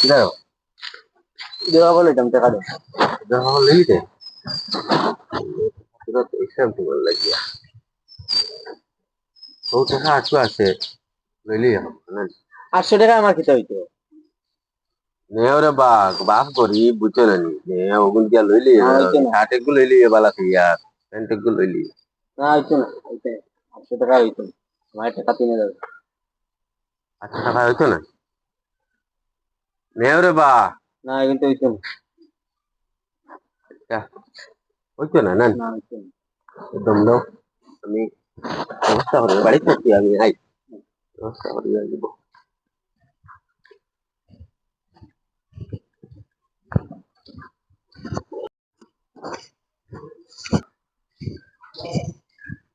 যাও দেওয়া বলে টাকা দাও দেওয়া বলে দিতে পুরো হিসাব দিব লাগিয়া ও টাকা আছে লইলি না 800 টাকা আমার খেতে হইতো নেওরে বাঘ করি বুঝছো না নে ওগুন দিয়া লইলি শার্ট এগুলো লইলি বালা থিয়া প্যান্ট এগুলো লইলি না হইতো না 800 টাকা হইতো আমার টাকা 3000 8 টাকা হইতো না নেওরে না কিন্তু হইতো না হইতো না না একদম দাও আমি ব্যবস্থা করে বাড়ি থাকি আমি আই ব্যবস্থা করে দিব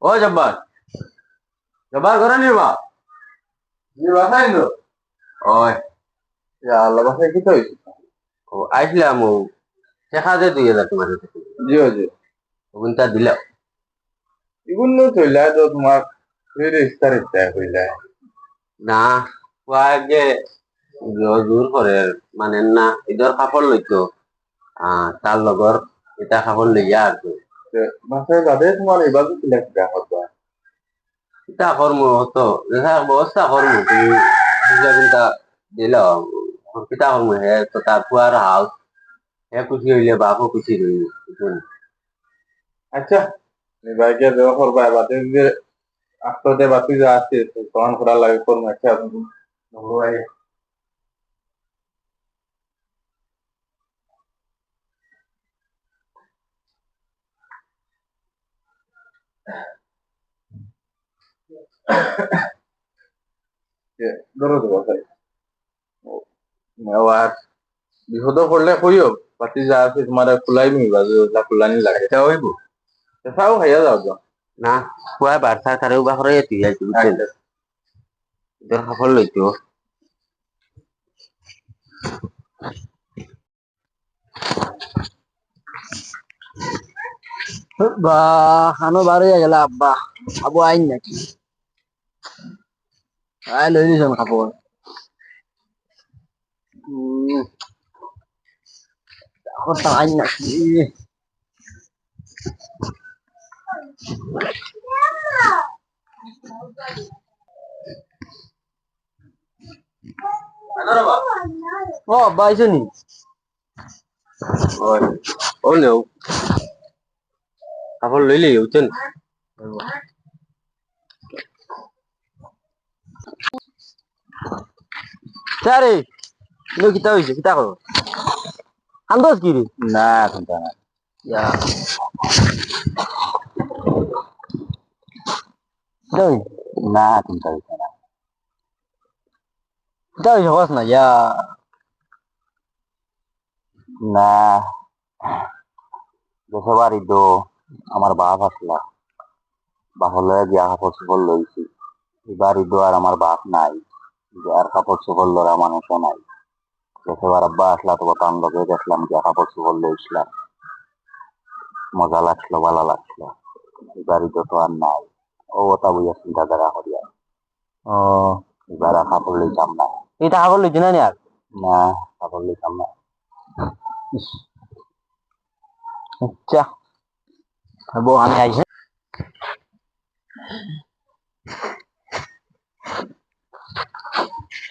ও জব্বার ঘরে নিবা বাসায় নো ওই আল্লাহ বাসায় কি তো ও আইছিলাম ও শেখা যে 2000 তোমার জি জি ওগুনটা দিলাম এগুলো চলে তো তোমার ইস্তারিত হইলে না আগে জোর করে মানে না ইদর কাপড় লইতো তার লগর এটা কাপড় লইয়া আর কি মাসে বাদে তোমার এবার কি লাগা হতো এটা কর্ম হতো দেখা ব্যবস্থা কর্ম তুমি কিন্তু দিল কিতা কর্ম হে তো তার পুয়ার হাউস হে খুশি হইলে বাপও খুশি রইল আচ্ছা বাইকে দেওয়া করবা বাদে যে আফটার বাকি যা আছে তখন করা লাগে কর্ম আচ্ছা ভাই ধরো তো ভাই আর বিপদ পড়লে কইও বাতি যা আছে তোমার খোলাই মিবা খোলানি লাগে এটা হইব চাও খাইয়া যাও তো না খুয়া বার্তা কারেও বা করে তুই যাইছি বুঝছেন তোর সফল লইতো বা খানো বার হয়ে গেল আব্বা আবু আইন নাকি আই লই নিছন কাপড় কাপড়টা আইন নাকি ও আব্বা আইছো নি ও নেও কাপড় লইলি উঠছেন রে কিতা হয়েছে কিতা করো আন্দাজ কি রে না এখন না না এখন না কিতা হয়েছে বস না ইয়া না দেশবাড়ি তো আমার বাপ আসলা বাহলে গিয়া কাপড় চোপড় লইছি এবার ঈদ আর আমার বাপ নাই আর কাপড় চোপড় লড়া মানুষও নাই দেশেবার আব্বা আসলা তো তার লগে দেখলাম গিয়া কাপড় চোপড় লইছিলাম মজা লাগছিল ভালো লাগছিল এবার ঈদ তো আর নাই ও ওটা বুঝা চিন্তাধারা করিয়া ও এবার আর কাপড় লইতাম না এটা কাপড় লইছি না আর না কাপড় লইতাম না আচ্ছা বউ আমি আইছি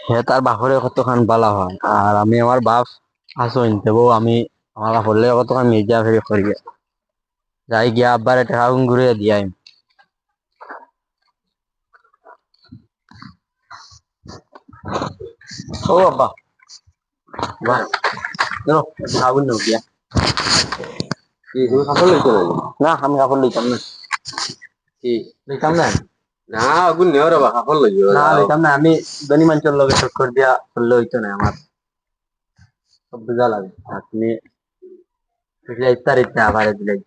হে তার বাপরে কতখান বালা হয় আর আমি আমার বাপ আসো ইনতে বউ আমি আমার বাপরলে কতখান মির্জা ফেরি করি যাই গিয়া আব্বার টাকা ঘুরে দিয়াই ও আব্বা বাহ দেখো সাবুন নাও গিয়া কি তুমি কাপড় লইতে না আমি কাপড় লইতাম না কি লইতাম না না আগুন নেও রে বা কাপড় লইও না লইতাম না আমি ধনী মানুষের লগে চক্কর দিয়া করলে হইতো না আমার সব বুঝা লাগে আপনি ইফতারিতে আবার দিলাই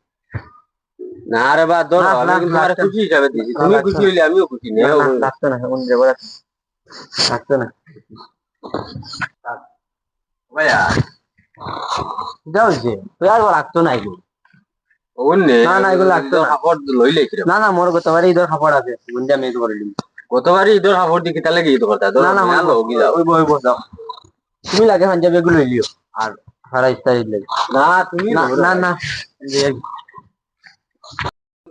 না রে বা ধরো আমি কিন্তু তোমার খুশি হিসাবে দিছি তুমি খুশি হইলে আমিও খুশি নেও লাগতো না এমন দেব লাগতো না ভাইয়া যাও যে তুই আর লাগতো না ওনে না না এগুলো লাগতো না কাপড় লইলে কি না না মোর গতবারই ঈদের কাপড় আছে গুন্ডা মেজ করে দিম গতবারই ঈদের কাপড় দি কিতা লাগি ঈদ করতা না না না লোক যাও ওই যাও তুমি লাগে পাঞ্জাবি এগুলো লইলিও আর সারা ইস্তারি লাগে না তুমি না না না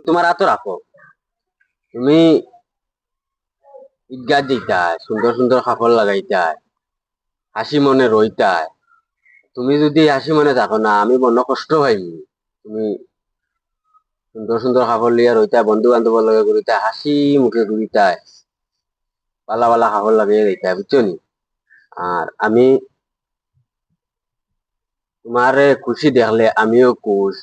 তোমার হাত রাখো তুমি ঈদগাহ দিতাই সুন্দর সুন্দর কাপড় লাগাইতাই হাসি মনে রইতাই তুমি যদি হাসি মনে থাকো না আমি বন্য কষ্ট পাইনি তুমি সুন্দর সুন্দর কাপড় লিয়া রইতাই বন্ধু বান্ধবের লগে ঘুরিতাই হাসি মুখে ঘুরিতাই পালা পালা কাপড় লাগিয়ে রইতাই বুঝছো নি আর আমি তোমারে খুশি দেখলে আমিও খুশ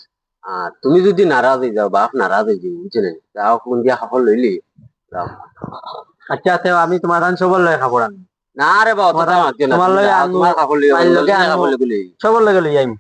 আর তুমি যদি নারাজ হয়ে যাও বাপ নারাজ হয়ে যাও বুঝছো নি যাও কোন দিয়া কাপড় লইলি যাও আচ্ছা আচ্ছা আমি তোমার ধান সবর লয় কাপড় আনি না রে বা অতটা মারছো না তোমার তুমি লগে যাও, আনবো তোমার কাপড় লিয়ে তাই লগে আনবো কাপড় লিগুলি সবর লগে লই আইম